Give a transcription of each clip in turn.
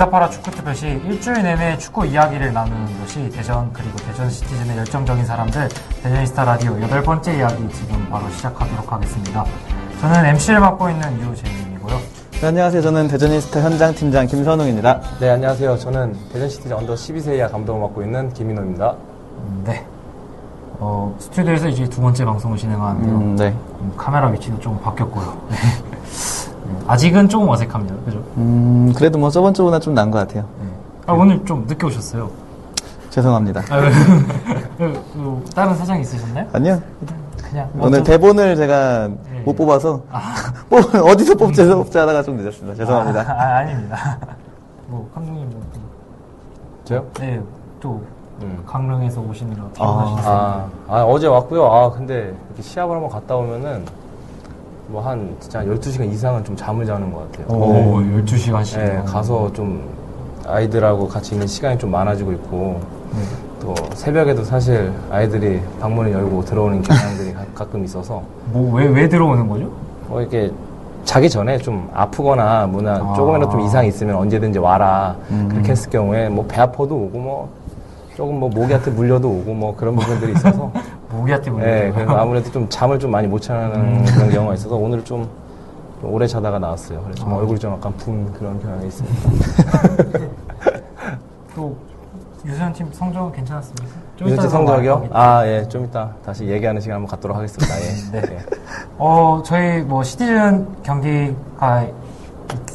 응답하라 축구특별시 일주일 내내 축구 이야기를 나누는 것이 대전 그리고 대전 시티즌의 열정적인 사람들 대전이스타 라디오 8번째 이야기 지금 바로 시작하도록 하겠습니다. 저는 MC를 맡고 있는 유재민이고요. 네, 안녕하세요. 저는 대전이스타 현장 팀장 김선웅입니다. 네, 안녕하세요. 저는 대전시티즌 언더 12세 이하 감독을 맡고 있는 김인호입니다. 네. 스튜디오에서 이제 두 번째 방송을 진행하는데요. 네. 카메라 위치도 좀 바뀌었고요. 네. 아직은 조금 어색합니다. 그죠? 그래도 뭐 저번 주보다 좀 나은 것 같아요. 네. 오늘 좀 늦게 오셨어요. 죄송합니다. 다른 사정이 있으셨나요? 아니요. 그냥 오늘 대본을 제가 못 뽑아서 어디서 뽑지 하다가 좀 늦었습니다. 죄송합니다. 아닙니다. 감독님 저요? 네, 또 강릉에서 오시느라 피곤하시죠? 어제 왔고요. 근데 이렇게 시합을 한번 갔다 오면은 진짜 12시간 이상은 좀 잠을 자는 것 같아요. 12시간씩. 네, 가서 좀 아이들하고 같이 있는 시간이 좀 많아지고 있고, 또 새벽에도 사실 아이들이 방문을 열고 들어오는 경향들이 가끔 있어서. 왜 들어오는 거죠? 이렇게 자기 전에 좀 아프거나 조금이라도 좀 이상이 있으면 언제든지 와라. 그렇게 했을 경우에 배 아파도 오고 조금 모기한테 물려도 오고 그런 부분들이 있어서. 모기한테 물려도 네, 그래서 아무래도 좀 잠을 좀 많이 못 자는 그런 경우가 있어서 오늘 좀 오래 자다가 나왔어요. 그래서 얼굴이 좀 약간 분 그런 경향이 있습니다. 또 유소연 팀 성적은 괜찮았습니까? 유소연 팀 성적이요? 예, 좀 이따 다시 얘기하는 시간 한번 갖도록 하겠습니다. 예. 네. 저희 시티즌 경기가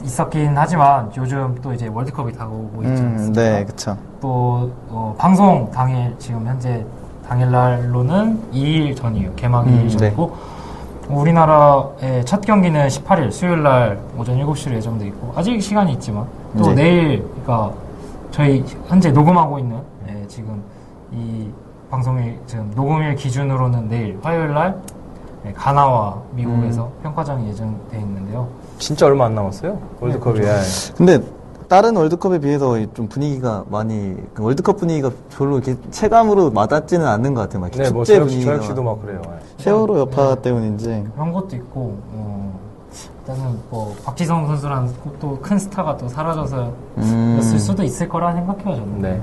있었긴 하지만 요즘 또 이제 월드컵이 다가오고 있지 않습니까? 네, 그쵸. 또 방송 당일 지금 현재 당일날로는 2일 전이에요. 개막 2일 전이고 우리나라의 첫 경기는 18일 수요일날 오전 7시로 예정돼 있고 아직 시간이 있지만 또 내일 그러니까 저희 현재 녹음하고 있는 지금 이 방송일 지금 녹음일 기준으로는 내일 화요일날 가나와 미국에서 평가전이 예정돼 있는데요. 진짜 얼마 안 남았어요? 월드컵이. 근데 다른 월드컵에 비해서 좀 분위기가 월드컵 분위기가 별로 이렇게 체감으로 와닿지는 않는 것 같아요. 네, 축제 분위기가. 저역시도 그래요. 세월호 여파 때문인지. 그런 것도 있고, 일단은 박지성 선수라는 또 큰 스타가 또 사라져서였을 수도 있을 거라 생각해요, 저는. 네.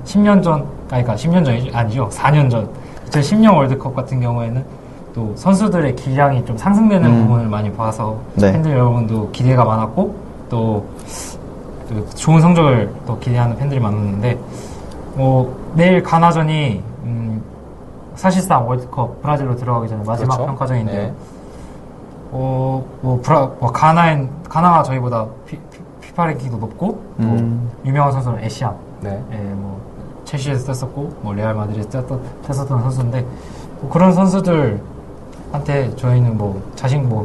10년 전, 그러니까 10년 전이 아니죠. 4년 전. 2010년 월드컵 같은 경우에는 또 선수들의 기량이 좀 상승되는 부분을 많이 봐서 팬들 여러분도 기대가 많았고, 또 좋은 성적을 또 기대하는 팬들이 많았는데 내일 가나전이 사실상 월드컵 브라질로 들어가기 전에 마지막 그렇죠? 평가전인데요. 가나가 저희보다 피파 랭킹도 높고 또 유명한 선수는 에시안, 첼시에서 떴었고 레알 마드리드에서 떴었던 선수인데 그런 선수들한테 저희는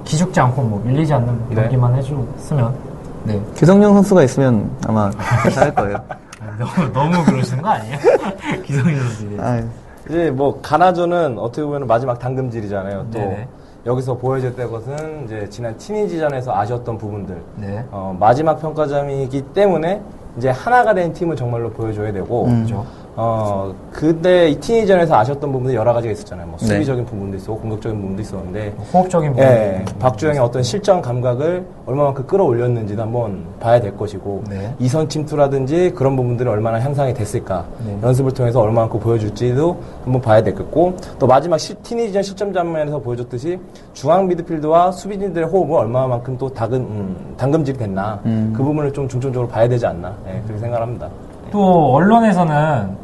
기죽지 않고 밀리지 않는 경기만 해줬으면. 네. 기성용 선수가 있으면 아마 잘할 거예요. 너무 그러시는 거 아니에요? 기성용 선수. 이제 가나전은 어떻게 보면 마지막 당금질이잖아요. 또 네네. 여기서 보여줬던 것은 이제 지난 티니지전에서 아쉬웠던 부분들. 네. 마지막 평가점이기 때문에 이제 하나가 된 팀을 정말로 보여줘야 되고. 그렇죠. 그때 이 티니전에서 아쉬웠던 부분들이 여러 가지가 있었잖아요. 수비적인 부분도 있었고 공격적인 부분도 있었는데 호흡적인 부분. 박주영의 어떤 실전 감각을 얼마만큼 끌어올렸는지도 한번 봐야 될 것이고 이선 침투라든지 그런 부분들이 얼마나 향상이 됐을까 연습을 통해서 얼마만큼 보여줄지도 한번 봐야 되겠고 또 마지막 티니지전 실점 장면에서 보여줬듯이 중앙 미드필드와 수비진들의 호흡은 얼마만큼 또 당금질이 됐나 그 부분을 좀 중점적으로 봐야 되지 않나 그렇게 생각합니다. 또 언론에서는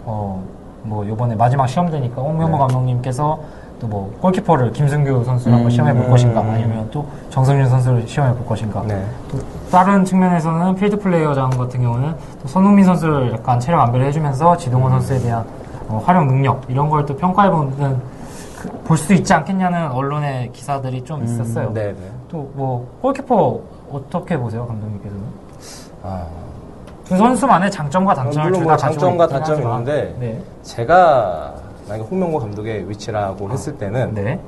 요번에 마지막 시험 되니까 홍명보 감독님께서 또 골키퍼를 김승규 선수를 한번 시험해 볼 것인가 아니면 또 정성윤 선수를 시험해 볼 것인가 또 다른 측면에서는 필드 플레이어장 같은 경우는 또 손흥민 선수를 약간 체력 안배를 해주면서 지동원 선수에 대한 활용 능력 이런 걸 또 평가해 보는 볼 수 있지 않겠냐는 언론의 기사들이 좀 있었어요. 또 골키퍼 어떻게 보세요, 감독님께서는? 두 선수만의 장점과 단점을 물론 장점과 단점이 있는데 제가 만약에 홍명보 감독의 위치라고 했을 때는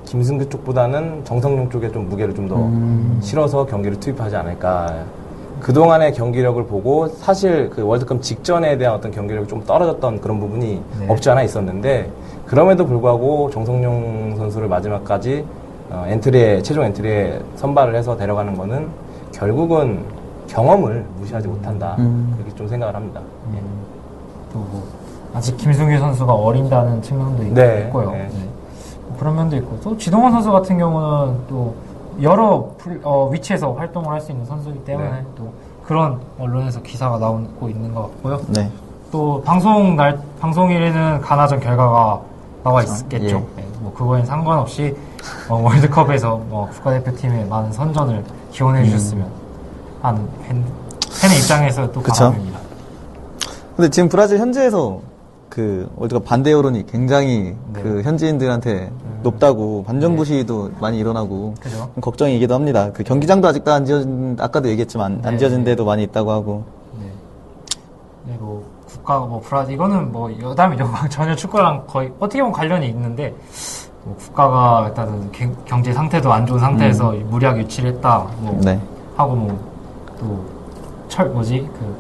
김승규 쪽보다는 정성용 쪽에 좀 무게를 좀 더 실어서 경기를 투입하지 않을까. 그동안의 경기력을 보고 사실 그 월드컵 직전에 대한 어떤 경기력이 좀 떨어졌던 그런 부분이 없지 않아 있었는데 그럼에도 불구하고 정성용 선수를 마지막까지 최종 엔트리에 선발을 해서 데려가는 거는 결국은 경험을 무시하지 못한다. 그렇게 좀 생각을 합니다. 또 뭐 아직 김승규 선수가 어린다는 측면도 있고요. 네. 그런 면도 있고 또 지동원 선수 같은 경우는 또 여러 위치에서 활동을 할 수 있는 선수이기 때문에 또 그런 언론에서 기사가 나오고 있는 것 같고요. 네. 또 방송일에는 가나전 결과가 나와 있겠죠. 네. 뭐 그거엔 상관없이 월드컵에서 국가대표팀의 많은 선전을 기원해 주셨으면 하는 팬의 입장에서 또 바람입니다. 근데 지금 브라질 현지에서 그 월드컵 반대 여론이 굉장히 그 현지인들한테 높다고 반정부 시위도 많이 일어나고 좀 걱정이기도 합니다. 그 경기장도 아직도 안 지어진, 아까도 얘기했지만 안 지어진 데도 많이 있다고 하고. 네, 뭐 브라질 이거는 뭐 여담 전혀 축구랑 거의 어떻게 보면 관련이 있는데 뭐 국가가 일단은 경제 상태도 안 좋은 상태에서 무리하게 유치를 했다 하고 뭐 또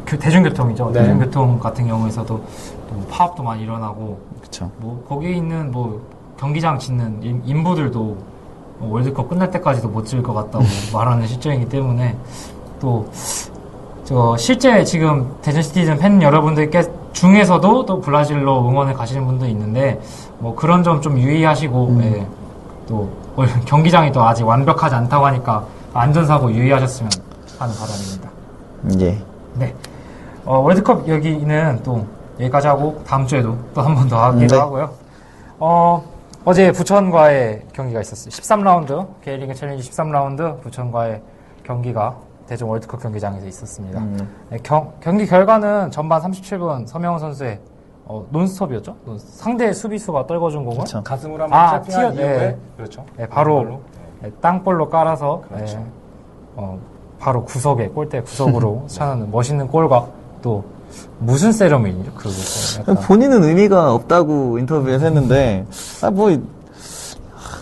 대중교통이죠. 대중교통 같은 경우에서도 또 파업도 많이 일어나고 뭐 거기에 있는 뭐 경기장 짓는 인부들도 월드컵 끝날 때까지도 못 지을 것 같다고 말하는 실정이기 때문에 또 실제 지금 대전 시티즌 팬 여러분들께 중에서도 또 브라질로 응원을 가시는 분도 있는데 뭐 그런 점 좀 유의하시고 또 경기장이 또 아직 완벽하지 않다고 하니까 안전사고 유의하셨으면 하는 바람입니다. 네. 월드컵 여기는 또 여기까지 하고 다음 주에도 또 한 번 더 하기도 하고요. 어제 부천과의 경기가 있었어요. 13라운드 K리그 챌린지 13라운드 부천과의 경기가 대전 월드컵 경기장에서 있었습니다. 네, 경기 결과는 전반 37분 서명훈 선수의 논스톱이었죠. 상대 수비수가 떨궈준 공을 가슴으로 한번 튀어한 이후에 바로 땅볼로 깔아서 바로 구석에 골대 구석으로 차는 멋있는 골과 또 무슨 세러머니죠? 본인은 의미가 없다고 인터뷰에서 했는데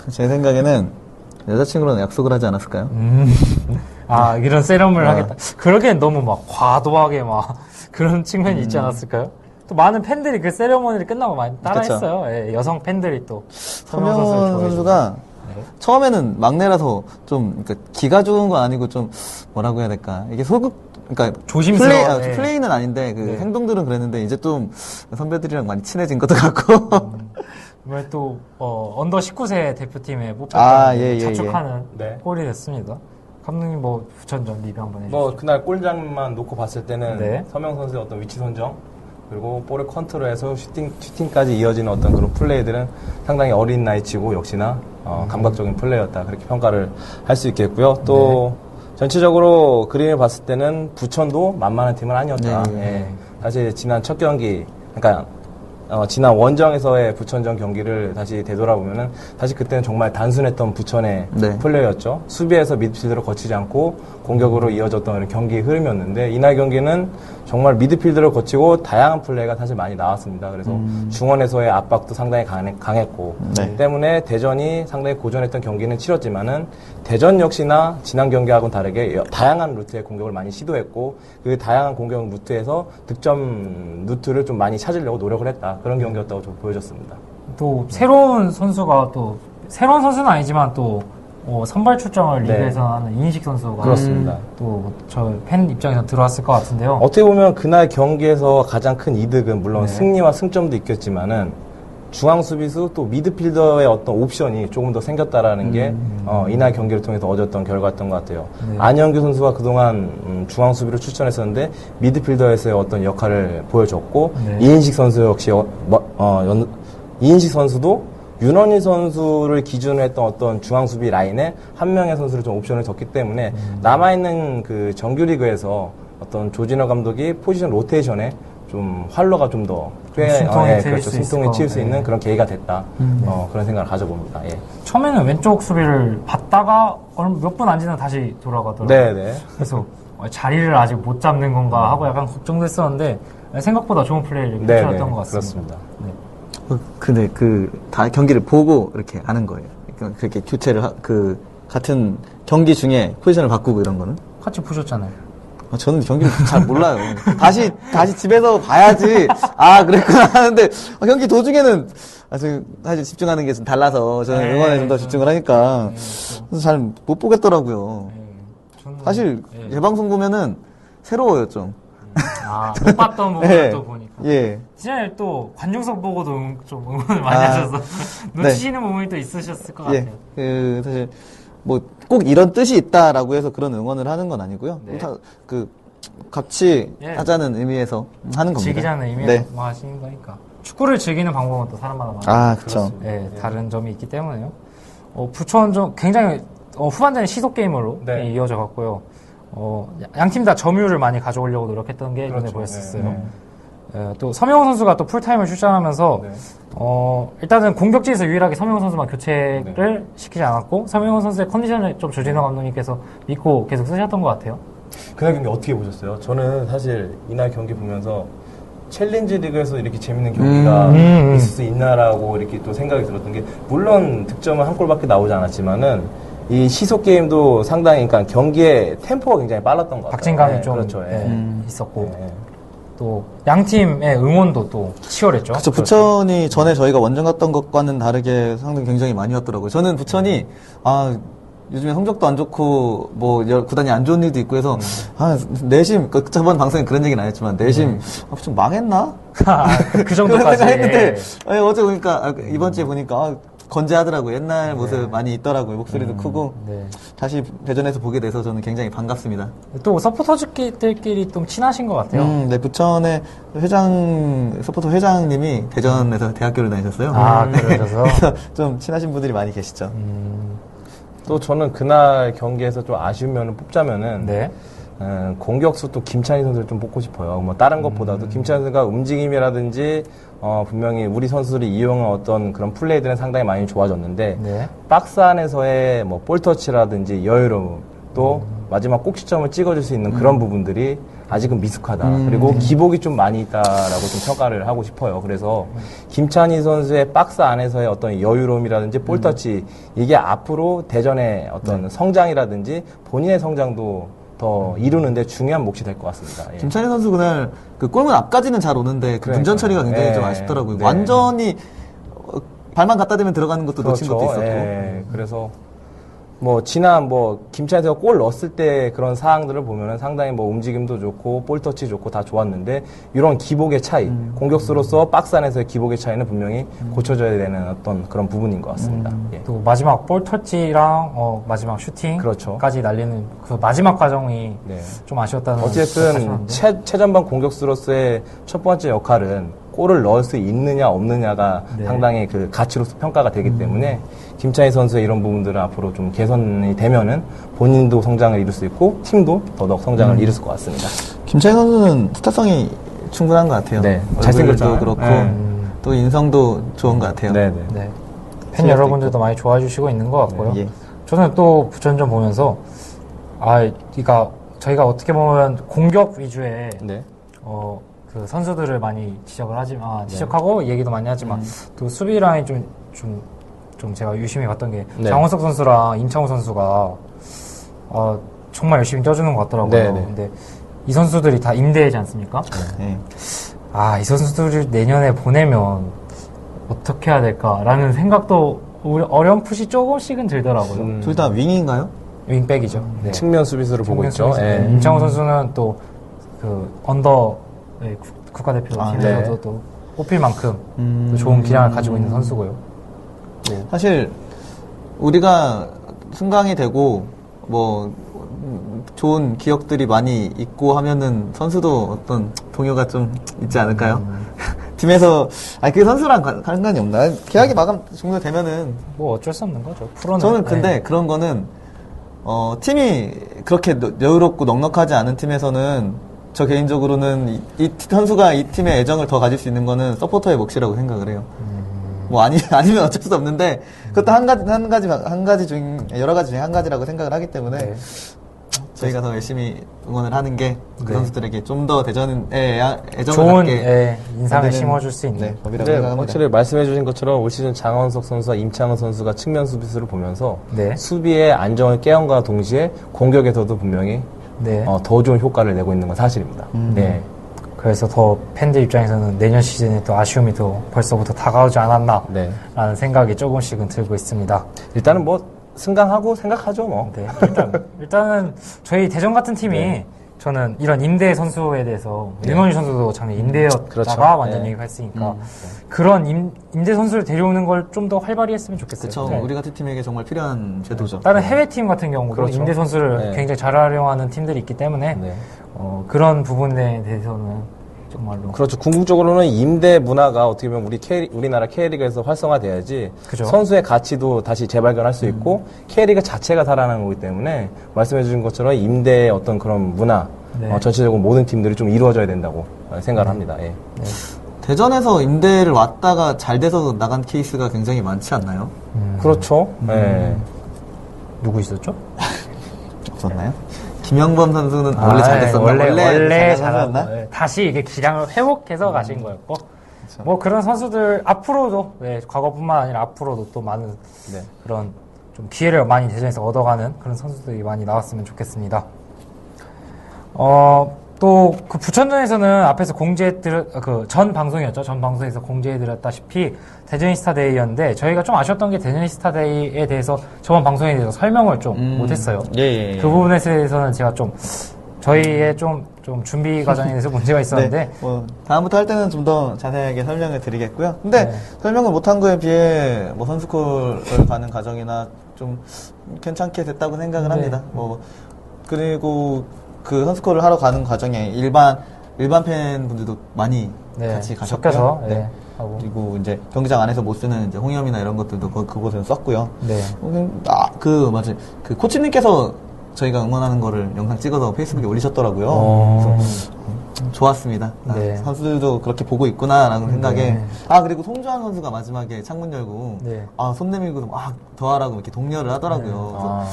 제 생각에는 여자친구랑 약속을 하지 않았을까요? 이런 세러머니를 하겠다. 그러기엔 너무 막 과도하게 막 그런 측면이 있지 않았을까요? 또 많은 팬들이 그 세러머니를 끝나고 많이 따라했어요. 여성 팬들이 또 서명훈 선수가 처음에는 막내라서 좀 기가 좋은 건 아니고 좀 뭐라고 해야 될까? 이게 그러니까 조심스러워. 플레이는 아닌데 행동들은 그랬는데 이제 좀 선배들이랑 많이 친해진 것도 같고. 왜 또 언더 19세 대표팀에 뽑혔다는 자축하는 골이 됐습니다. 감독님 뭐 부천전 리뷰 한번 해주시죠. 그날 골장만 놓고 봤을 때는 서명 선수의 어떤 위치 선정 그리고 볼을 컨트롤해서 슈팅까지 이어지는 어떤 그런 플레이들은 상당히 어린 나이치고 역시나 감각적인 플레이였다 그렇게 평가를 할 수 있겠고요. 또 전체적으로 그림을 봤을 때는 부천도 만만한 팀은 아니었다. 사실 지난 첫 경기, 그러니까 지난 원정에서의 부천전 경기를 다시 되돌아보면은 사실 그때는 정말 단순했던 부천의 플레이였죠. 수비에서 미드필드로 거치지 않고 공격으로 이어졌던 경기 흐름이었는데 이날 경기는 정말 미드필드를 거치고 다양한 플레이가 사실 많이 나왔습니다. 그래서 중원에서의 압박도 상당히 강했고 때문에 대전이 상당히 고전했던 경기는 치렀지만은 대전 역시나 지난 경기하고는 다르게 다양한 루트의 공격을 많이 시도했고 그 다양한 공격 루트에서 득점 루트를 좀 많이 찾으려고 노력을 했다. 그런 경기였다고 좀 보여졌습니다. 또 새로운 선수가 또 새로운 선수는 아니지만 또 선발 출장을 리그에서 하는 이인식 선수가 그렇습니다. 또 저 팬 입장에서 들어왔을 것 같은데요. 어떻게 보면 그날 경기에서 가장 큰 이득은 물론 승리와 승점도 있겠지만은 중앙 수비수 또 미드필더의 어떤 옵션이 조금 더 생겼다라는 게 이날 경기를 통해서 얻었던 결과였던 것 같아요. 안현규 선수가 그동안 중앙 수비를 추천했었는데 미드필더에서의 어떤 역할을 보여줬고 이인식 선수 역시 이인식 선수도 윤원희 선수를 기준으로 했던 어떤 중앙 수비 라인에 한 명의 선수를 좀 옵션을 줬기 때문에 남아있는 그 정규리그에서 어떤 조진호 감독이 포지션 로테이션에 좀 활로가 좀 더 숨통이 칠 수 있는 그런 계기가 됐다. 그런 생각을 가져봅니다. 처음에는 왼쪽 수비를 받다가 몇 분 안 지나 다시 돌아가더라고요. 그래서 자리를 아직 못 잡는 건가 하고 약간 걱정도 했었는데 생각보다 좋은 플레이를 펼쳤던 것 같습니다. 그렇습니다. 근데 다 경기를 보고 이렇게 아는 거예요. 그렇게 교체를 같은 경기 중에 포지션을 바꾸고 이런 거는? 같이 보셨잖아요. 저는 경기를 잘 몰라요. 다시 집에서 봐야지. 그랬구나 하는데, 경기 도중에는, 사실 집중하는 게 좀 달라서, 저는 응원에 좀 더 집중을 하니까, 그래서 잘 못 보겠더라고요. 사실, 재방송 보면은, 새로워요, 좀. 못 봤던 부분을 네. 또 보니까. 예. 지난해 또 관중석 보고도 좀 응원을 많이 하셔서 놓치시는 부분이 또 있으셨을 것 같아요. 사실 뭐 꼭 이런 뜻이 있다라고 해서 그런 응원을 하는 건 아니고요. 네. 다 같이 하자는 의미에서 하는 겁니다. 즐기자는 의미에서 뭐 하시는 거니까. 축구를 즐기는 방법은 또 사람마다 그렇죠. 다른 점이 있기 때문에요. 부천 좀 굉장히 후반전에 시속 게임으로 이어져 갔고요. 양 팀 다 점유율을 많이 가져오려고 노력했던 게 눈에 보였었어요. 또 서명호 선수가 또 풀타임을 출전하면서 일단은 공격지에서 유일하게 서명호 선수만 교체를 시키지 않았고 서명호 선수의 컨디션을 좀 조진호 감독님께서 믿고 계속 쓰셨던 것 같아요. 그날 경기 어떻게 보셨어요? 저는 사실 이날 경기 보면서 챌린지 리그에서 이렇게 재밌는 경기가 있을 수 있나라고 이렇게 또 생각이 들었던 게, 물론 득점은 한 골밖에 나오지 않았지만은 이 시속 게임도 상당히, 그러니까 경기의 템포가 굉장히 빨랐던 것 같아요. 박진감이 좀 그렇죠. 있었고 또 양 팀의 응원도 또 치열했죠. 그렇죠. 부천이 전에 저희가 원정 갔던 것과는 다르게 상당히 굉장히 많이 왔더라고요. 저는 부천이 요즘에 성적도 안 좋고 뭐 구단이 안 좋은 일도 있고 해서 내심 저번 방송에 그런 얘기는 안 했지만 내심 좀 망했나? 그 정도까지 했는데 어제 보니까 이번 주에 보니까 건재하더라고요. 옛날 모습 많이 있더라고요. 목소리도 크고 다시 대전에서 보게 돼서 저는 굉장히 반갑습니다. 또 서포터들끼리 좀 친하신 것 같아요. 네, 부천의 서포터 회장님이 대전에서 대학교를 다니셨어요. 그러셔서 그래서 좀 친하신 분들이 많이 계시죠. 또 저는 그날 경기에서 좀 아쉬운 면을 뽑자면은 공격수 또 김찬희 선수를 좀 뽑고 싶어요. 뭐 다른 것보다도 김찬희 선수가 움직임이라든지 분명히 우리 선수들이 이용한 어떤 그런 플레이들은 상당히 많이 좋아졌는데 박스 안에서의 뭐 볼터치라든지 여유로움, 또 마지막 꼭지점을 찍어줄 수 있는 그런 부분들이 아직은 미숙하다. 그리고 기복이 좀 많이 있다라고 좀 평가를 하고 싶어요. 그래서 김찬희 선수의 박스 안에서의 어떤 여유로움이라든지 볼터치, 이게 앞으로 대전의 어떤 성장이라든지 본인의 성장도 더 이루는데 중요한 몫이 될 것 같습니다. 김찬희 선수 그날 그 골문 앞까지는 잘 오는데 그 문전 처리가 굉장히 좀 아쉽더라고요. 완전히 발만 갖다 대면 들어가는 것도 놓친 것도 있었고. 그래서 뭐 지난 김찬희 선수가 골 넣었을 때 그런 사항들을 보면은 상당히 뭐 움직임도 좋고 볼터치 좋고 다 좋았는데, 이런 기복의 차이, 공격수로서 박스 안에서의 기복의 차이는 분명히 고쳐져야 되는 어떤 그런 부분인 것 같습니다. 또 마지막 볼터치랑 마지막 슈팅까지 날리는 그 마지막 과정이 좀 아쉬웠다는. 어쨌든 최전방 공격수로서의 첫 번째 역할은 골을 넣을 수 있느냐 없느냐가 상당히 그 가치로서 평가가 되기 때문에 김찬희 선수의 이런 부분들은 앞으로 좀 개선이 되면은 본인도 성장을 이룰 수 있고 팀도 더더욱 성장을 이룰 것 같습니다. 김찬희 선수는 스타성이 충분한 것 같아요. 잘생겼죠. 그렇고 또 인성도 좋은 것 같아요. 팬 여러분들도 많이 좋아해 주시고 있는 것 같고요. 저는 또 부천전 보면서 그러니까 저희가 어떻게 보면 공격 위주의 그 선수들을 많이 지적하고 얘기도 많이 하지만 또 수비 라인 좀 제가 유심히 봤던 게 장원석 선수랑 임창우 선수가 정말 열심히 떠주는 것 같더라고요. 근데 이 선수들이 다 임대이지 않습니까? 이 선수들을 내년에 보내면 어떻게 해야 될까라는 생각도 어렴풋이 조금씩은 들더라고요. 둘 다 윙인가요? 윙백이죠. 측면 수비수를 보고 있죠. 임창우 선수는 또 그 언더 국가대표 팀에서도 또 뽑힐 만큼 또 좋은 기량을 가지고 있는 선수고요. 사실 우리가 승강이 되고 뭐 좋은 기억들이 많이 있고 하면은 선수도 어떤 동요가 좀 있지 않을까요? 팀에서 그 선수랑 상관이 없나? 계약이 마감 종료되면은 뭐 어쩔 수 없는 거죠. 프로는. 저는 근데 그런 거는 팀이 그렇게 여유롭고 넉넉하지 않은 팀에서는 저 개인적으로는 이 선수가 이 팀의 애정을 더 가질 수 있는 거는 서포터의 몫이라고 생각을 해요. 뭐 아니면 어쩔 수 없는데 그것도 한 가지 중 여러 가지 중에 한 가지라고 생각을 하기 때문에 저희가 더 열심히 응원을 하는 게 그 선수들에게 좀 더 대전에 애정을 좋은 갖게 인상을 심어줄 수 있는 법이라고 생각합니다. 확실히 말씀해주신 것처럼 올 시즌 장원석 선수와 임창훈 선수가 측면 수비수를 보면서 수비의 안정을 깨움과 동시에 공격에서도 분명히 더 좋은 효과를 내고 있는 건 사실입니다. 그래서 더 팬들 입장에서는 내년 시즌에 또 아쉬움이 더 벌써부터 다가오지 않았나라는 생각이 조금씩은 들고 있습니다. 일단은 뭐 승강하고 생각하죠, 뭐. 일단은 저희 대전 같은 팀이 저는 이런 임대 선수에 대해서 윤원희 선수도 작년 임대였다가 그렇죠. 완전 영입했으니까 그런 임대 선수를 데려오는 걸 좀 더 활발히 했으면 좋겠어요. 그렇죠. 우리 같은 팀에게 정말 필요한 제도죠. 다른 해외 팀 같은 경우도 그렇죠. 임대 선수를 굉장히 잘 활용하는 팀들이 있기 때문에 그런 부분에 대해서는 정말로 그렇죠. 궁극적으로는 임대 문화가 어떻게 보면 우리나라 K리그에서 활성화돼야지 그죠. 선수의 가치도 다시 재발견할 수 있고 K리그 자체가 살아나는 거기 때문에 말씀해 주신 것처럼 임대의 어떤 그런 문화 전체적으로 모든 팀들이 좀 이루어져야 된다고 생각을 합니다. 예. 대전에서 임대를 왔다가 잘 돼서 나간 케이스가 굉장히 많지 않나요? 그렇죠. 누구 있었죠? 없었나요? 김영범 선수는 원래 잘 됐었나? 원래 잘했나? 다시 이게 기량을 회복해서 가신 거였고 그렇죠. 뭐 그런 선수들 앞으로도 과거뿐만 아니라 앞으로도 또 많은 그런 좀 기회를 많이 대전에서 얻어가는 그런 선수들이 많이 나왔으면 좋겠습니다. 또 그 부천전에서는 앞에서 전 방송이었죠. 전 방송에서 공지해드렸다시피 대전이스타데이였는데 저희가 좀 아쉬웠던 게 대전이스타데이에 대해서 저번 방송에 대해서 설명을 좀 못했어요. 그 부분에 대해서는 제가 좀 저희의 좀 준비 과정에 대해서 문제가 있었는데 뭐 다음부터 할 때는 좀 더 자세하게 설명을 드리겠고요. 근데 설명을 못한 거에 비해 뭐 선수콜을 가는 과정이나 좀 괜찮게 됐다고 생각을 합니다. 그리고 그 선수콜을 하러 가는 과정에 일반 팬분들도 많이 같이 가셨고요. 그리고 이제 경기장 안에서 못 쓰는 이제 홍염이나 이런 것들도 그곳에서 썼고요. 맞아요. 그 코치님께서 저희가 응원하는 거를 영상 찍어서 페이스북에 올리셨더라고요. 그래서 좋았습니다. 선수들도 그렇게 보고 있구나라는 생각에. 그리고 송주환 선수가 마지막에 창문 열고 손 내밀고 더 하라고 이렇게 독려를 하더라고요.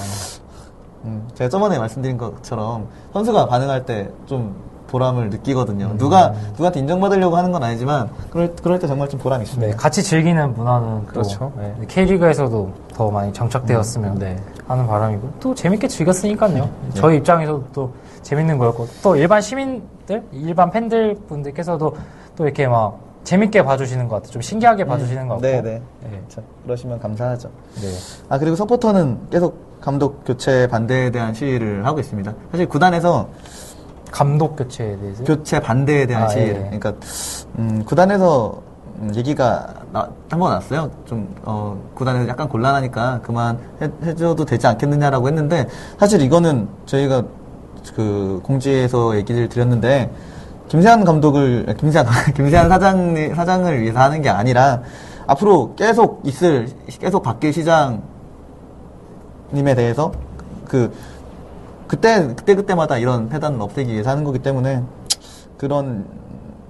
제가 저번에 말씀드린 것처럼 선수가 반응할 때 좀 보람을 느끼거든요. 누구한테 인정받으려고 하는 건 아니지만 그럴 때 정말 좀 보람이 있습니다. 같이 즐기는 문화는 그렇죠. K리그에서도 더 많이 정착되었으면 하는 바람이고 또 재밌게 즐겼으니까요. 저희 입장에서도 또 재밌는 거였고 또 일반 시민들, 일반 팬들 분들께서도 또 이렇게 막 재밌게 봐주시는 것 같아요. 좀 신기하게 봐주시는 것 같고. 그렇죠. 그러시면 감사하죠. 그리고 서포터는 계속 감독 교체 반대에 대한 시위를 하고 있습니다. 사실 구단에서 감독 교체에 대해서? 교체 반대에 대한 시위를. 그러니까 구단에서 얘기가 한번 왔어요. 구단에서 약간 곤란하니까 그만 해줘도 되지 않겠느냐라고 했는데 사실 이거는 저희가 그 공지에서 얘기를 드렸는데 김세한 사장을 위해서 하는 게 아니라 앞으로 계속 바뀔 시장님에 대해서 그때마다 이런 폐단을 없애기 위해서 하는 거기 때문에 그런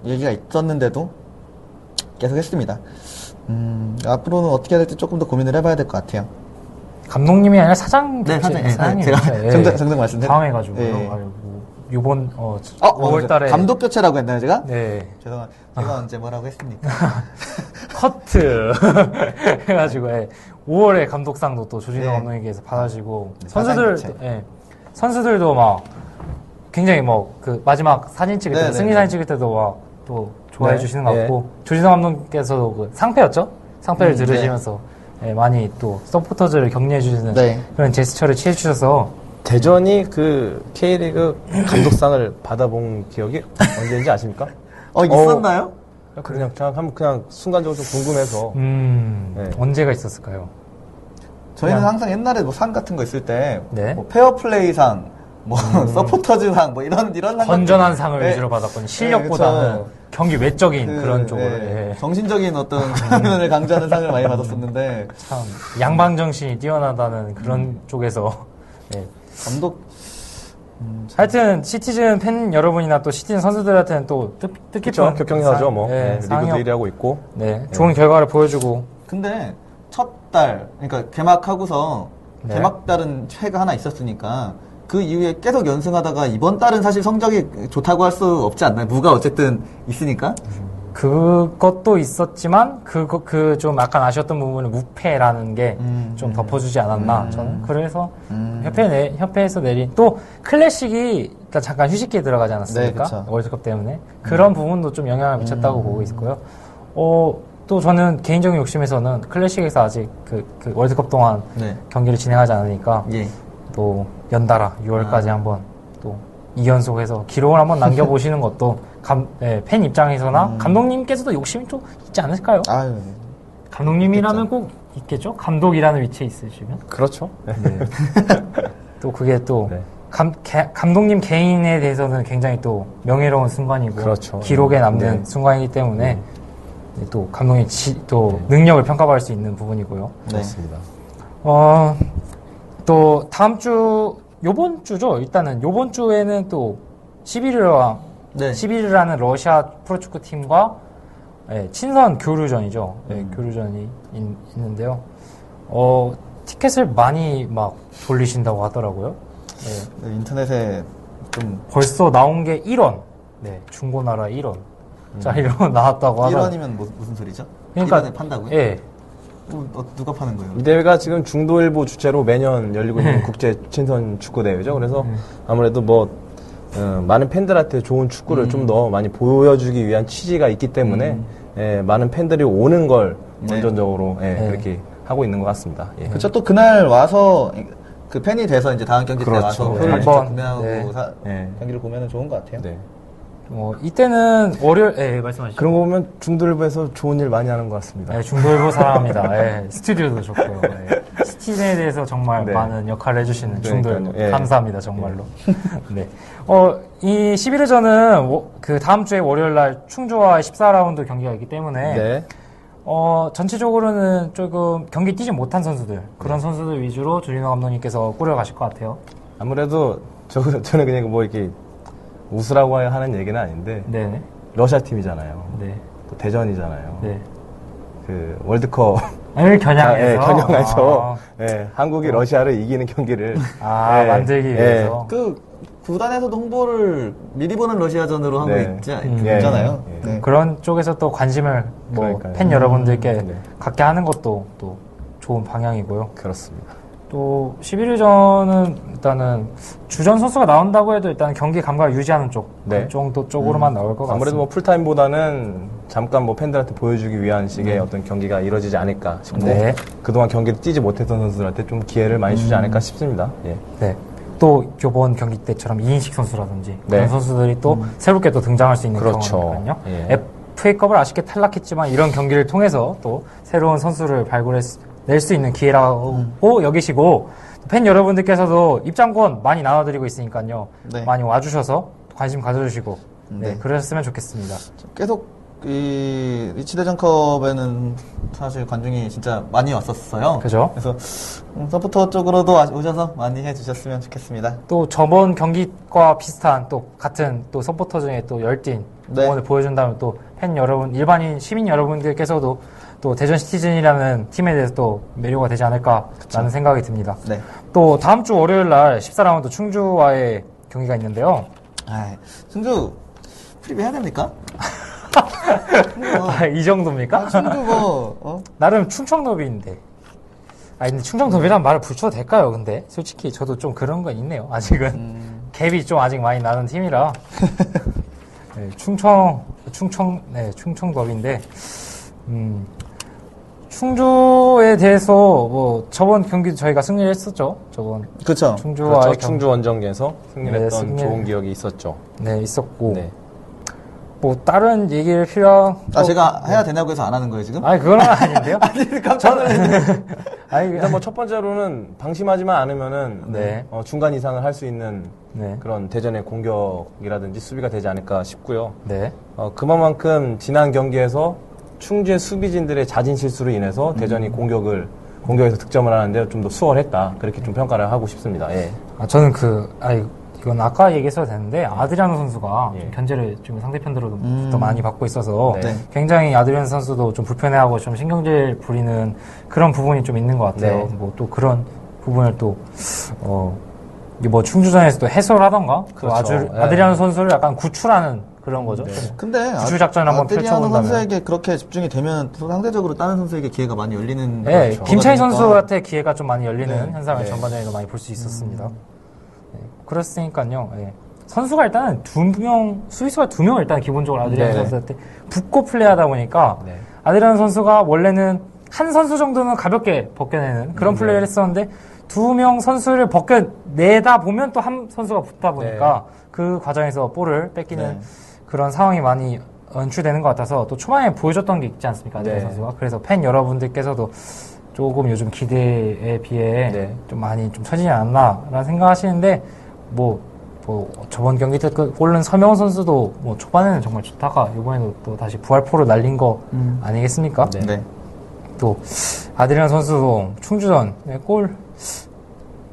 얘기가 있었는데도 계속 했습니다. 앞으로는 어떻게 해야 될지 조금 더 고민을 해봐야 될 것 같아요. 감독님이 아니라 사장님. 제가 정정 말씀드렸죠. 당황해가지고. 요번 5월달에 감독 교체라고 했나요 제가? 네. 죄송합니다. 제가 언제 뭐라고 했습니까? 커트 해가지고 5월에 감독상도 또 조진호 감독님께서 받아주고 선수들도 막 굉장히 그 마지막 사진 찍을 때 승리 사진 찍을 때도 막 또 좋아해 주시는 것 같고 조진호 감독님께서도 그 상패였죠? 상패를 들으시면서 많이 또 서포터즈를 격려해 주시는 그런 제스처를 취해 주셔서 대전이 그 K리그 감독상을 받아본 기억이 언제인지 아십니까? 있었나요? 그냥 순간적으로 좀 궁금해서. 언제가 있었을까요? 저희는 항상 옛날에 상 같은 거 있을 때, 페어플레이상, 서포터즈상, 이런 건전한 상을 위주로 받았거든요. 실력보다는 경기 외적인 그런 쪽으로. 정신적인 어떤 면을 강조하는 상을 많이 받았었는데. 참, 양방정신이 뛰어나다는 그런 쪽에서. 감독, 하여튼 시티즌 팬 여러분이나 또 시티즌 선수들한테는 또 뜻깊은 격경사죠. 리그도 1위하고 있고 좋은 결과를 보여주고. 근데 첫 달 그러니까 개막하고서 개막달은 회가 하나 있었으니까 그 이후에 계속 연승하다가 이번 달은 사실 성적이 좋다고 할 수 없지 않나요? 무가 어쨌든 있으니까. 그것도 있었지만 좀 약간 아쉬웠던 부분은 무패라는 게 좀 덮어주지 않았나 저는. 그래서 협회에서 내린 또 클래식이 그러니까 잠깐 휴식기에 들어가지 않았습니까? 월드컵 때문에 그런 부분도 좀 영향을 미쳤다고 보고 있고요. 또 저는 개인적인 욕심에서는 클래식에서 아직 그 월드컵 동안 경기를 진행하지 않으니까 또 연달아 6월까지 한번 또 2연속해서 기록을 한번 남겨보시는 것도 팬 입장에서나 감독님께서도 욕심이 좀 있지 않을까요? 아유. 감독님이라면 꼭 있겠죠? 감독이라는 위치에 있으시면. 그렇죠. 네. 또 그게 또 감독님 개인에 대해서는 굉장히 또 명예로운 순간이고 그렇죠. 기록에 남는 순간이기 때문에 또 감독님 또 능력을 평가받을 수 있는 부분이고요. 그렇습니다. 또 다음 주 요번 주죠. 일단은 요번 주에는 또 시비르라는 러시아 프로축구 팀과 친선 교류전이죠. 교류전이 있는데요. 티켓을 많이 막 돌리신다고 하더라고요. 네, 인터넷에 좀 벌써 나온 게 1원. 네, 중고나라 1원. 짜리로 나왔다고 하더라고요. 1원이면 무슨 소리죠? 그러니까 1원에 판다고요? 예. 누가 파는 거예요? 이 대회가 지금 중도일보 주최로 매년 열리고 있는 국제 친선 축구 대회죠. 그래서 아무래도 많은 팬들한테 좋은 축구를 좀 더 많이 보여주기 위한 취지가 있기 때문에 많은 팬들이 오는 걸 원전적으로 그렇게 하고 있는 것 같습니다. 예. 그렇죠. 또 그날 와서 그 팬이 돼서 이제 다음 경기 때 그렇죠. 와서 네. 표를 직접 한번, 구매하고 경기를 보면은 좋은 것 같아요. 네. 이때는 월요일, 말씀하시죠. 그런 거 보면 중도일보에서 좋은 일 많이 하는 것 같습니다. 네, 중도일보 사랑합니다. 스튜디오도 좋고요. 시티즌에 대해서 정말 많은 역할을 해주시는 중도일보. 감사합니다, 정말로. 네. 이 11회전은 그 다음 주에 월요일 날 충주와 14라운드 경기가 있기 때문에 전체적으로는 조금 경기 뛰지 못한 선수들, 그런 선수들 위주로 조진호 감독님께서 꾸려가실 것 같아요. 아무래도 저는 그냥 이렇게 웃으라고 하는 얘기는 아닌데 네. 러시아 팀이잖아요. 네. 또 대전이잖아요. 네. 그 월드컵 겨냥해서 한국이 러시아를 이기는 경기를 만들기 위해서 그 구단에서도 홍보를 미리 보는 러시아전으로 하고 있잖아요. 네. 그런 쪽에서 또 관심을 팬 여러분들께 갖게 하는 것도 또 좋은 방향이고요. 그렇습니다. 또 11회전은 일단은 주전 선수가 나온다고 해도 일단 경기 감각을 유지하는 쪽, 그 정도 쪽으로만 나올 것 같습니다. 아무래도 풀타임보다는 잠깐 팬들한테 보여주기 위한 식의 어떤 경기가 이루어지지 않을까 싶고 그동안 경기를 뛰지 못했던 선수들한테 좀 기회를 많이 주지 않을까 싶습니다. 예. 네. 또 이번 경기 때처럼 이인식 선수라든지 그런 선수들이 또 새롭게 또 등장할 수 있는 경우니까요. FA컵을 아쉽게 탈락했지만 이런 경기를 통해서 또 새로운 선수를 낼 수 있는 기회라고 여기시고 팬 여러분들께서도 입장권 많이 나눠드리고 있으니까요. 많이 와주셔서 관심 가져주시고 그러셨으면 좋겠습니다. 계속 이 리치대전컵에는 사실 관중이 진짜 많이 왔었어요. 그죠? 그래서 서포터 쪽으로도 오셔서 많이 해주셨으면 좋겠습니다. 또 저번 경기과 비슷한 또 같은 또 서포터 중에 또 열띤 응원을 보여준다면 또 팬 여러분, 일반인 시민 여러분들께서도 또 대전 시티즌이라는 팀에 대해서 또 매료가 되지 않을까라는 생각이 듭니다. 또 다음 주 월요일 날 14라운드 충주와의 경기가 있는데요. 충주 프리뷰 해야 됩니까? 이 정도입니까? 충주 나름 충청도비인데. 근데 충청도비란 말을 붙여도 될까요? 근데 솔직히 저도 좀 그런 건 있네요. 아직은 갭이 좀 아직 많이 나는 팀이라. 충청도비인데. 충주에 대해서 저번 경기도 저희가 승리를 했었죠. 그렇죠. 충주 원정에서 승리했던 좋은 기억이 있었죠. 네, 있었고. 다른 얘기를 제가 해야 되냐고 해서 안 하는 거예요, 지금? 그건 아닌데요? 깜짝 놀랐네. 일단 첫 번째로는 방심하지만 않으면은 중간 이상을 할 수 있는 그런 대전의 공격이라든지 수비가 되지 않을까 싶고요. 그만큼 지난 경기에서 충주의 수비진들의 잦은 실수로 인해서 대전이 공격에서 득점을 하는데 좀 더 수월했다. 그렇게 좀 평가를 하고 싶습니다. 저는 이건 아까 얘기했어도 되는데 아드리아노 선수가 좀 견제를 좀 상대편으로부터 많이 받고 있어서 굉장히 아드리아노 선수도 좀 불편해하고 좀 신경질 부리는 그런 부분이 좀 있는 것 같아요. 또 그런 부분을 또 충주전에서 또 해설하던가 아드리아노 선수를 약간 구출하는 그런 거죠. 근데 구출 작전 한번 펼쳐본다면 선수에게 그렇게 집중이 되면 또 상대적으로 다른 선수에게 기회가 많이 열리는 김차희 선수한테 기회가 좀 많이 열리는 현상을 전반전에도 많이 볼 수 있었습니다. 그랬으니까요. 선수가 일단 수비수가 2명 일단 기본적으로 아드리아노 선수한테 붙고 플레이하다 보니까 아드리아노 선수가 원래는 한 선수 정도는 가볍게 벗겨내는 그런 플레이를 했었는데 두 명 선수를 벗겨내다 보면 또 한 선수가 붙다 보니까 그 과정에서 볼을 뺏기는 그런 상황이 많이 연출되는 것 같아서 또 초반에 보여줬던 게 있지 않습니까? 아드리안 선수가. 그래서 팬 여러분들께서도 조금 요즘 기대에 비해 좀 많이 좀 처지지 않았나라는 생각하시는데 뭐 저번 경기 때 골른 서명훈 선수도 뭐 초반에는 정말 좋다가 이번에도 또 다시 부활포를 날린 거 아니겠습니까? 네. 또 아드리안 선수도 충주전 골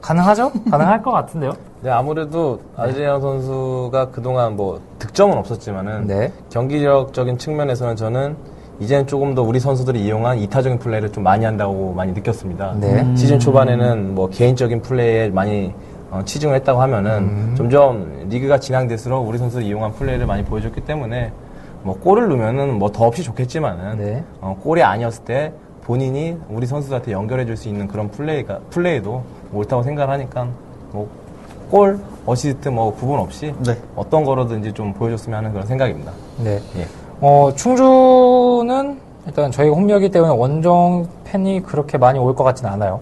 가능하죠? 가능할 것 같은데요? 네, 아무래도 아드리안 선수가 그동안 뭐 득점은 없었지만은 경기력적인 측면에서는 저는 이제는 조금 더 우리 선수들이 이용한 이타적인 플레이를 좀 많이 한다고 많이 느꼈습니다. 시즌 초반에는 뭐 개인적인 플레이에 많이 치중을 했다고 하면은 점점 리그가 진행될수록 우리 선수들이 이용한 플레이를 많이 보여줬기 때문에 뭐 골을 넣으면은 뭐 더 없이 좋겠지만은 골이 아니었을 때 본인이 우리 선수들한테 연결해 줄 수 있는 그런 플레이도 옳다고 생각을 하니까 뭐 골, 어시스트 뭐 구분 없이 어떤 거로든지 좀 보여줬으면 하는 그런 생각입니다. 네. 충주는 일단 저희가 홈이기 때문에 원정 팬이 그렇게 많이 올 것 같지는 않아요.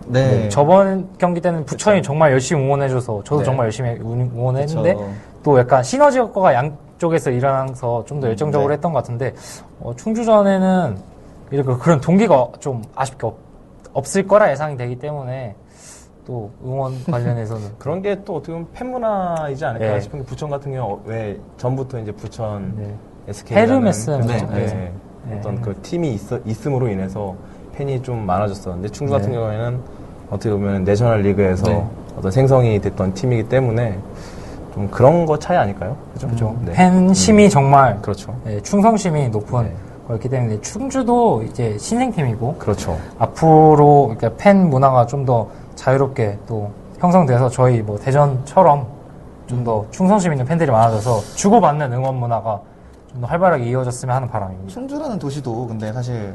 네. 저번 경기 때는 부천이 정말 열심히 응원해줘서 저도 정말 열심히 응원했는데 또 약간 시너지 효과가 양쪽에서 일어나서 좀 더 열정적으로 했던 것 같은데 충주전에는 이렇게 그런 동기가 좀 아쉽게 없을 거라 예상이 되기 때문에 또 응원 관련해서는 그런 게 또 어떻게 보면 팬문화이지 않을까 싶은 게 부천 같은 경우 왜 전부터 이제 부천 헤르메스 어떤 그 팀이 있음으로 인해서 팬이 좀 많아졌었는데 충주 같은 경우에는 어떻게 보면 내셔널 리그에서 어떤 생성이 됐던 팀이기 때문에 좀 그런 거 차이 아닐까요? 그죠. 팬심이 정말 충성심이 높은 거였기 때문에 충주도 이제 신생팀이고 앞으로 그러니까 팬 문화가 좀 더 자유롭게 또 형성돼서 저희 뭐 대전처럼 좀 더 충성심 있는 팬들이 많아져서 주고받는 응원 문화가 좀 더 활발하게 이어졌으면 하는 바람입니다. 충주라는 도시도 근데 사실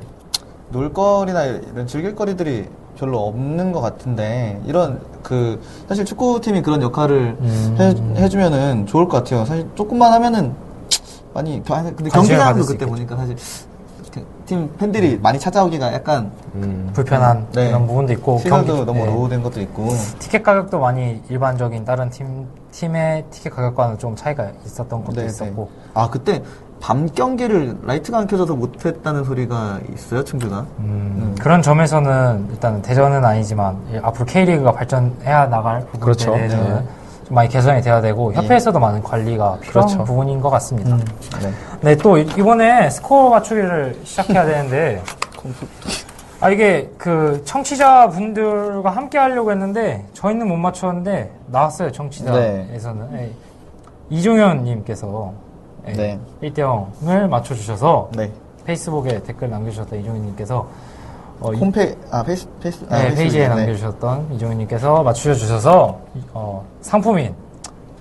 놀거리나 이런 즐길거리들이 별로 없는 것 같은데 이런 사실 축구팀이 그런 역할을 해주면은 좋을 것 같아요. 사실 조금만 하면은 많이 근데 경기장도 그때 보니까 사실 팀 팬들이 많이 찾아오기가 약간 불편한 그런 부분도 있고 시설도 너무 노후된 것도 있고 티켓 가격도 많이 일반적인 다른 팀의 티켓 가격과는 좀 차이가 있었던 것도 있었고 그때 밤 경기를 라이트가 안 켜져서 못했다는 소리가 있어요, 충주가. 그런 점에서는 일단 대전은 아니지만 앞으로 K리그가 발전해야 나갈 부분에 대해서는 좀 많이 개선이 돼야 되고 협회에서도 많은 관리가 필요한 부분인 것 같습니다. 또 이번에 스코어 맞추기를 시작해야 되는데 이게 그 청취자분들과 함께 하려고 했는데 저희는 못 맞췄는데 나왔어요, 청취자에서는. 이종현 님께서 1대0을 맞춰주셔서 페이스북에 댓글 남겨주셨던 이종현님께서 페이지에 남겨주셨던 이종현님께서 맞춰주셔서 상품인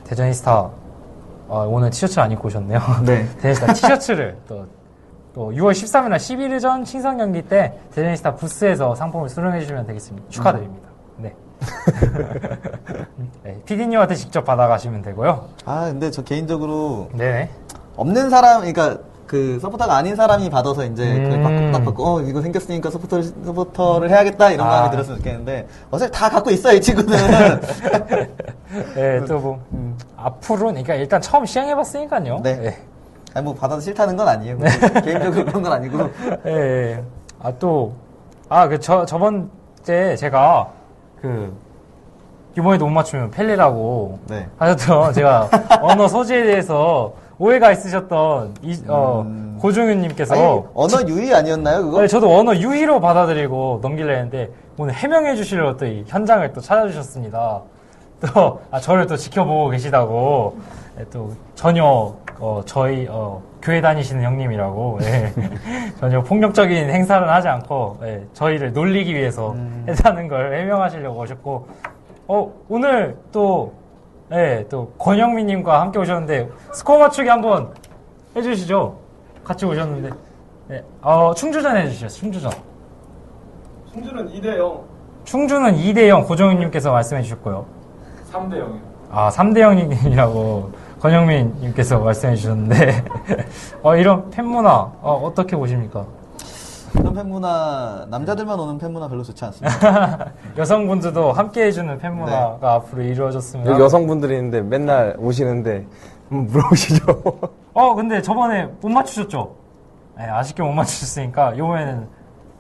대전이스타 오늘 티셔츠 안 입고 오셨네요. 대전이스타 티셔츠를 또 6월 13일날 11일전 친선 경기 때 대전이스타 부스에서 상품을 수령해 주시면 되겠습니다. 축하드립니다. PD님한테 직접 받아가시면 되고요. 근데 저 개인적으로 없는 사람, 그러니까 그 서포터가 아닌 사람이 받아서 이제 그걸 받고 이거 생겼으니까 서포터를 해야겠다 이런 마음이 들었으면 좋겠는데 어차피 다 갖고 있어요, 이 친구는. 앞으로는 그러니까 일단 처음 시행해봤으니까요. 뭐 받아도 싫다는 건 아니에요. 개인적으로 그런 건 아니고. 저번 때 제가 이번에도 못 맞추면 펠리라고 하셨던 제가 언어 소지에 대해서 오해가 있으셨던 고종윤님께서 언어 유희 아니었나요, 그거? 저도 언어 유희로 받아들이고 넘기려 했는데 오늘 해명해 주시려고 또 이 현장을 또 찾아주셨습니다. 또 저를 또 지켜보고 계시다고 또 전혀 저희 교회 다니시는 형님이라고 전혀 폭력적인 행사를 하지 않고 저희를 놀리기 위해서 했다는 걸 해명하시려고 오셨고 오늘 또 권영민님과 함께 오셨는데 스코어 맞추기 한번 해주시죠. 같이 오셨는데 충주전 해주시죠. 충주전. 충주는 2대0. 충주는 2대0 고정윤님께서 말씀해 주셨고요. 3대0이요. 3대0이라고 권영민님께서 말씀해 주셨는데 이런 팬문화 어떻게 보십니까? 그런 팬문화, 남자들만 오는 팬문화 별로 좋지 않습니다. 여성분들도 함께 해주는 팬문화가 앞으로 이루어졌습니다. 여기 여성분들이 있는데 맨날 오시는데 물어보시죠. 근데 저번에 못 맞추셨죠? 네, 아쉽게 못 맞추셨으니까 이번에는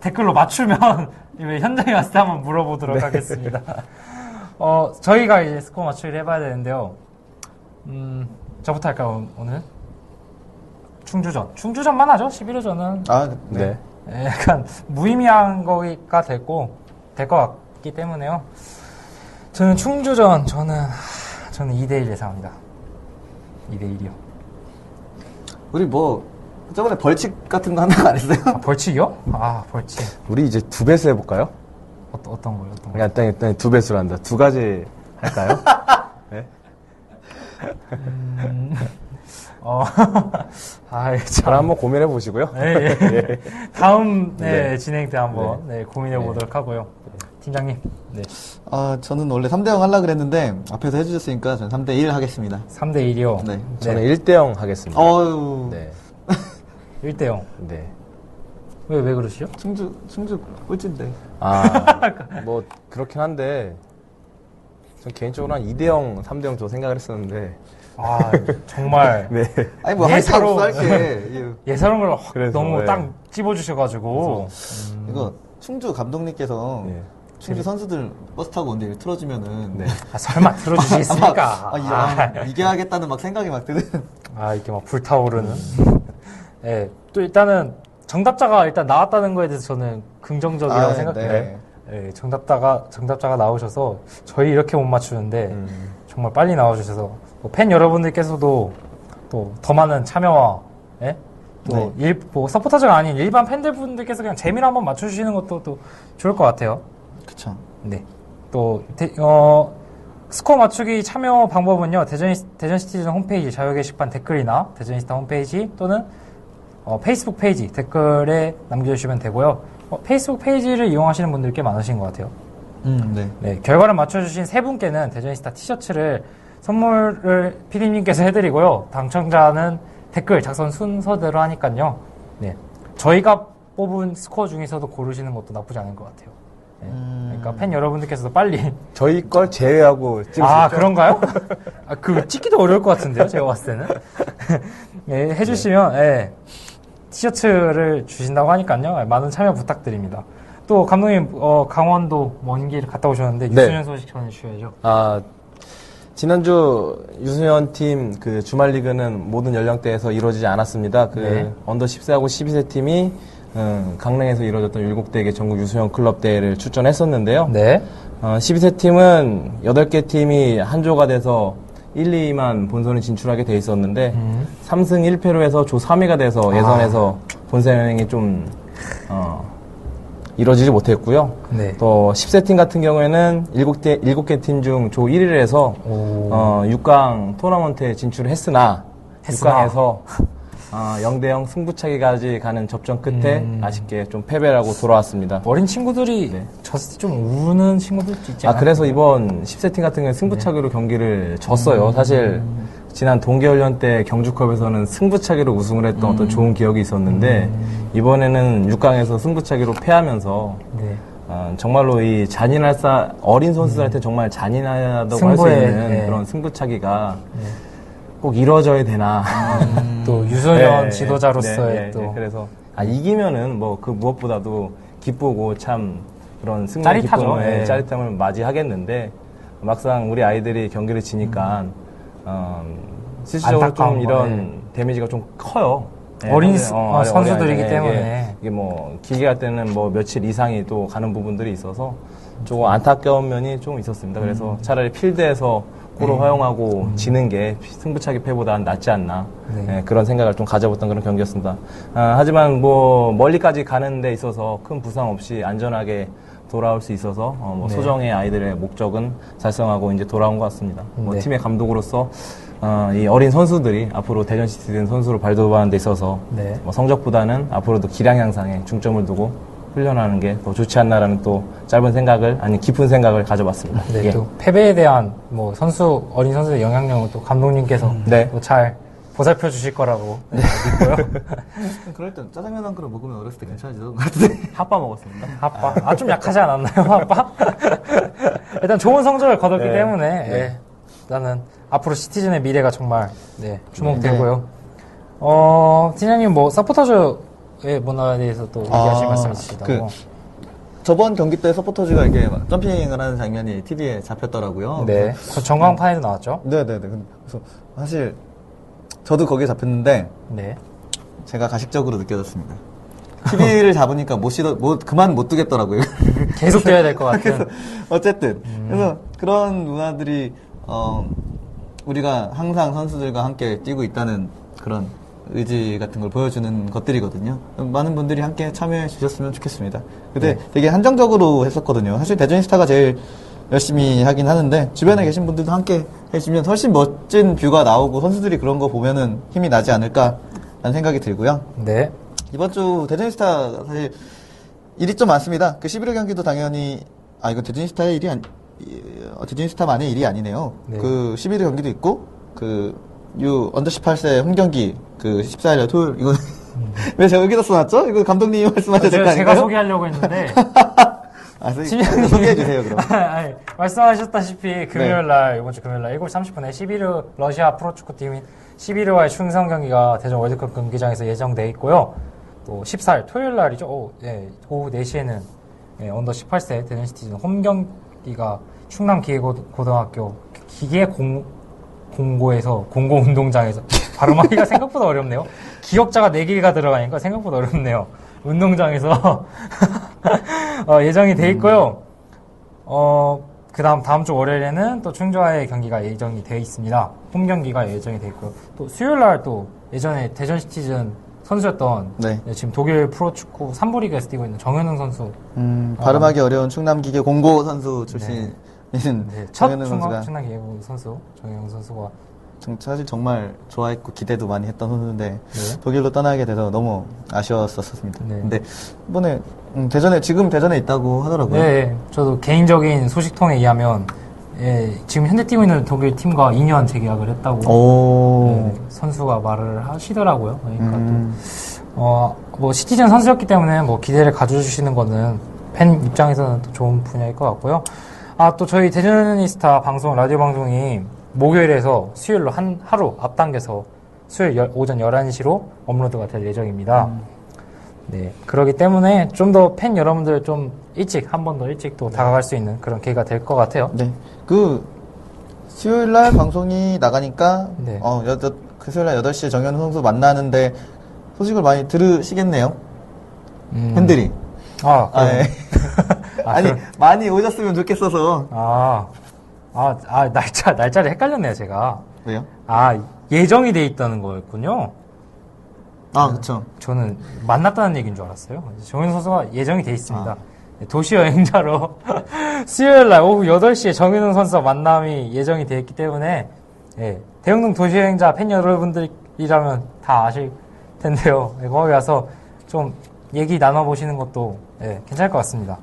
댓글로 맞추면 현장에 왔을 때 한번 물어보도록 하겠습니다. 저희가 이제 스코어 맞추기를 해봐야 되는데요. 저부터 할까요, 오늘? 충주전만 하죠, 11호전은. 아, 네. 약간 무의미한 거가 될 것 같기 때문에요. 저는 충주전, 저는 2대1 예상합니다. 2대1이요. 우리 저번에 벌칙 같은 거 한다고 안 했어요? 벌칙이요? 벌칙. 우리 이제 두 배수 해볼까요? 어떤 거요? 일단 두 배수로 한다. 두 가지 할까요? 네? 잘 한번 고민해 보시고요. 네, 다음 진행 때 한번 고민해 보도록 하고요. 팀장님. 네. 저는 원래 3대0 하려고 그랬는데 앞에서 해주셨으니까 저는 3대1 하겠습니다. 3대1이요? 네. 저는 1대0 하겠습니다. 네. 1대0. 네. 왜 그러시죠? 충주 꼴찌인데. 뭐 그렇긴 한데 전 개인적으로 한 2대0, 3대0 저 생각을 했었는데 정말. 네. 아니 할게. 예사로운 걸 너무 딱 찝어주셔가지고. 이거 충주 감독님께서 충주 선수들 버스 타고 온데 틀어주면은 설마 틀어주시겠습니까? 이겨야겠다는 막 생각이 막 드는. 이렇게 막 불타오르는. 또 일단은 정답자가 일단 나왔다는 거에 대해서 저는 긍정적이라고 생각해요. 정답자가 나오셔서 저희 이렇게 못 맞추는데 정말 빨리 나와주셔서 팬 여러분들께서도 또 더 많은 참여와 서포터즈가 아닌 일반 팬들분들께서 그냥 재미로 한번 맞춰주시는 것도 또 좋을 것 같아요. 그쵸. 네. 또 스코어 맞추기 참여 방법은요. 대전시티즌 홈페이지 자유 게시판 댓글이나 대전시타 홈페이지 또는 페이스북 페이지 댓글에 남겨주시면 되고요. 페이스북 페이지를 이용하시는 분들 꽤 많으신 것 같아요. 네. 결과를 맞춰주신 세 분께는 대전시타 티셔츠를 선물을 PD님께서 해드리고요. 당첨자는 댓글 작성 순서대로 하니까요. 네. 저희가 뽑은 스코어 중에서도 고르시는 것도 나쁘지 않을 것 같아요. 네. 그러니까 팬 여러분들께서도 빨리. 저희 걸 제외하고 찍으시죠? 그런가요? 그거 찍기도 어려울 것 같은데요, 제가 봤을 때는. 네, 해주시면, 티셔츠를 주신다고 하니까요. 많은 참여 부탁드립니다. 또, 감독님, 강원도 먼 길 갔다 오셨는데, 유소년 소식 전해주셔야죠. 지난주 유소년 팀 그 주말 리그는 모든 연령대에서 이루어지지 않았습니다. 언더 10세하고 12세 팀이 강릉에서 이루어졌던 율곡대회 전국 유소년 클럽 대회를 출전했었는데요. 12세 팀은 8개 팀이 한 조가 돼서 1, 2위만 본선에 진출하게 돼 있었는데 3승 1패로 해서 조 3위가 돼서 예선에서 본선행이 좀 이루어지지 못했고요. 또 10세 팀 같은 경우에는 7개 팀 중 조 1위를 해서 6강 토너먼트에 진출을 했으나 6강에서 0대0 승부차기까지 가는 접전 끝에 아쉽게 좀 패배를 하고 돌아왔습니다. 어린 친구들이 졌을 때 좀 우는 친구들도 있지 않아요? 그래서 이번 10세 팀 같은 경우는 승부차기로 경기를 졌어요. 사실 지난 동계훈련 때 경주컵에서는 승부차기로 우승을 했던 어떤 좋은 기억이 있었는데 이번에는 6강에서 승부차기로 패하면서 정말로 이 어린 선수들한테 정말 잔인하다고 할 수 있는 그런 승부차기가 꼭 이루어져야 되나. 또 유소년 지도자로서의 또. 그래서 이기면은 그 무엇보다도 기쁘고 참 그런 승리의 기쁨을, 짜릿함을 맞이하겠는데 막상 우리 아이들이 경기를 지니까 실질적으로 좀 이런 데미지가 좀 커요. 어린 선수들이기 때문에 이게 길게 갈 때는 며칠 이상이 또 가는 부분들이 있어서 조금 안타까운 면이 좀 있었습니다. 그래서 차라리 필드에서 골을 허용하고 지는 게 승부차기 패보다는 낫지 않나 그런 생각을 좀 가져봤던 그런 경기였습니다. 하지만 멀리까지 가는 데 있어서 큰 부상 없이 안전하게 돌아올 수 있어서 소정의 아이들의 목적은 달성하고 이제 돌아온 것 같습니다. 팀의 감독으로서 이 어린 선수들이 앞으로 대전시티즌 선수로 발돋움하는 데 있어서 성적보다는 앞으로도 기량 향상에 중점을 두고 훈련하는 게 더 좋지 않나라는 또 짧은 생각을 깊은 생각을 가져봤습니다. 또 패배에 대한 어린 선수의 영향력을 또 감독님께서 또 잘 보살펴 주실 거라고 믿고요. 그럴 땐 짜장면 한 그릇 먹으면 어렸을 때 괜찮아지던 것 같은데. 핫바 먹었습니다. 핫바. 좀 약하지 않았나요, 핫바? 일단 좋은 성적을 거뒀기 때문에, 일단은 앞으로 시티즌의 미래가 정말, 주목되고요. 팀장님 서포터즈의 문화에 대해서 또 얘기하실 말씀 있으시다고. 저번 경기 때 서포터즈가 이렇게 막 점핑을 하는 장면이 TV에 잡혔더라고요. 네. 전광판에도 나왔죠? 네네네. 그래서 사실 저도 거기에 잡혔는데 제가 가식적으로 느껴졌습니다. TV를 잡으니까 그만 못 두겠더라고요. 계속 뛰어야 될 것 같은. 그래서 어쨌든 그래서 그런 문화들이 우리가 항상 선수들과 함께 뛰고 있다는 그런 의지 같은 걸 보여주는 것들이거든요. 많은 분들이 함께 참여해 주셨으면 좋겠습니다. 근데 되게 한정적으로 했었거든요. 사실 대전스타가 제일 열심히 하긴 하는데 주변에 계신 분들도 함께 해주면 훨씬 멋진 뷰가 나오고 선수들이 그런 거 보면은 힘이 나지 않을까라는 생각이 들고요. 네. 이번 주 대전스타 사실 일이 좀 많습니다. 그 11호 경기도 당연히 이거 대전스타의 대전스타만의 일이 아니네요. 그 11호 경기도 있고 언더 18세 홈 경기 14일 토요일 이거 왜 제가 여기다 써놨죠? 이거 감독님이 말씀하셔야 될 거 아닌가요? 제가 소개하려고 했는데 소개해 주세요 그럼. 말씀하셨다시피 금요일날 이번 주 금요일날 7시 30분에 11호 러시아 프로축구팀인 11호와의 충성 경기가 대전 월드컵 경기장에서 예정돼 있고요. 또 14일 토요일날이죠. 오후 4시에는 언더 18세 대전 시티즌 홈 경기가 충남 기계고등학교 공고에서 공고운동장에서 발음하기가 생각보다 어렵네요. 기억자가 4개가 들어가니까 생각보다 어렵네요. 운동장에서 예정이 돼 있고요. 다음 주 월요일에는 또 충주와의 경기가 예정이 되어 있습니다. 홈 경기가 예정이 되어 있고요. 또 수요일날 또 예전에 대전 시티즌 선수였던 지금 독일 프로축구 3부 리그에서 뛰고 있는 정현웅 선수. 발음하기 어려운 충남기계 공고 선수 출신인 첫 정현웅 선수가 충남기계 선수 정현웅 선수가 사실 정말 좋아했고 기대도 많이 했던 선수인데 독일로 떠나게 돼서 너무 아쉬웠었습니다. 근데 이번에 지금 대전에 있다고 하더라고요. 네, 저도 개인적인 소식통에 의하면 지금 현재 뛰고 있는 독일 팀과 2년 재계약을 했다고 선수가 말을 하시더라고요. 그러니까 또 시티즌 선수였기 때문에 기대를 가져주시는 거는 팬 입장에서는 또 좋은 분야일 것 같고요. 또 저희 대전이스타 방송 라디오 방송이 목요일에서 수요일로 하루 앞당겨서 수요일 오전 11시로 업로드가 될 예정입니다. 네. 그렇기 때문에 좀 더 팬 여러분들 좀 한 번 더 일찍 또 다가갈 수 있는 그런 기회가 될 것 같아요. 네. 수요일 날 방송이 나가니까, 수요일 날 8시에 정현우 선수 만나는데 소식을 많이 들으시겠네요. 팬들이. 아니, 많이 오셨으면 좋겠어서. 날짜를 헷갈렸네요, 제가. 왜요? 예정이 돼 있다는 거였군요. 그쵸. 저는 만났다는 얘기인 줄 알았어요. 정현우 선수가 예정이 돼 있습니다. 도시여행자로 수요일날 오후 8시에 정현우 선수와 만남이 예정이 되어 있기 때문에 대흥동 도시여행자 팬 여러분들이라면 다 아실 텐데요. 거기 와서 좀 얘기 나눠보시는 것도 괜찮을 것 같습니다.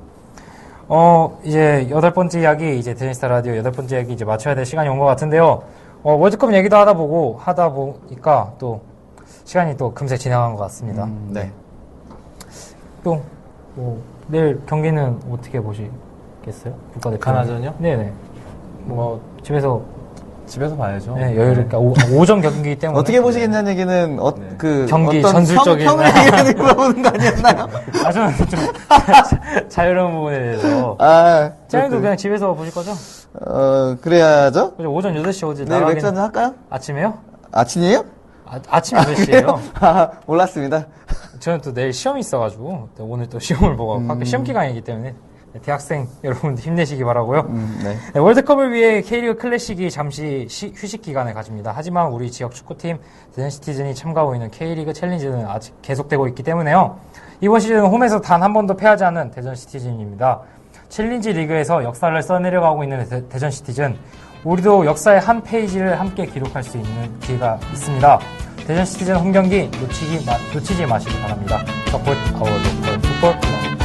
이제 8번째 이야기, 대전스타 라디오 8번째 이야기 이제 마쳐야 될 시간이 온 것 같은데요. 월드컵 얘기도 하다 보니까 또 시간이 또 금세 지나간 것 같습니다. 네. 또, 내일 경기는 어떻게 보시겠어요? 국가대표. 가나전이요? 네네. 집에서 봐야죠. 네, 여유롭게. 오전 경기이기 때문에. 어떻게 보시겠냐는 얘기는, 경기 어떤 전술적인. 평을 얘기하는 물어보는 거 아니었나요? 저는 좀, 자유로운 부분에 대해서. 짱이도 그냥 집에서 보실 거죠? 그래야죠. 오전 8시 오지. 내일 맥주 한잔 할까요? 아침에요? 아침이에요? 아침 8시에요. 몰랐습니다. 저는 또 내일 시험이 있어가지고, 오늘 또 시험을 보고, 학교 시험 기간이기 때문에, 대학생 여러분들 힘내시기 바라고요. 네, 월드컵을 위해 K리그 클래식이 잠시 휴식 기간을 가집니다. 하지만 우리 지역 축구팀 대전시티즌이 참가하고 있는 K리그 챌린지는 아직 계속되고 있기 때문에요. 이번 시즌은 홈에서 단 한 번도 패하지 않은 대전시티즌입니다. 챌린지 리그에서 역사를 써내려가고 있는 대전시티즌, 우리도 역사의 한 페이지를 함께 기록할 수 있는 기회가 있습니다. 대전시티즌 홈경기 놓치지 마시기 바랍니다. 서포트 아워 로컬 풋볼 클럽.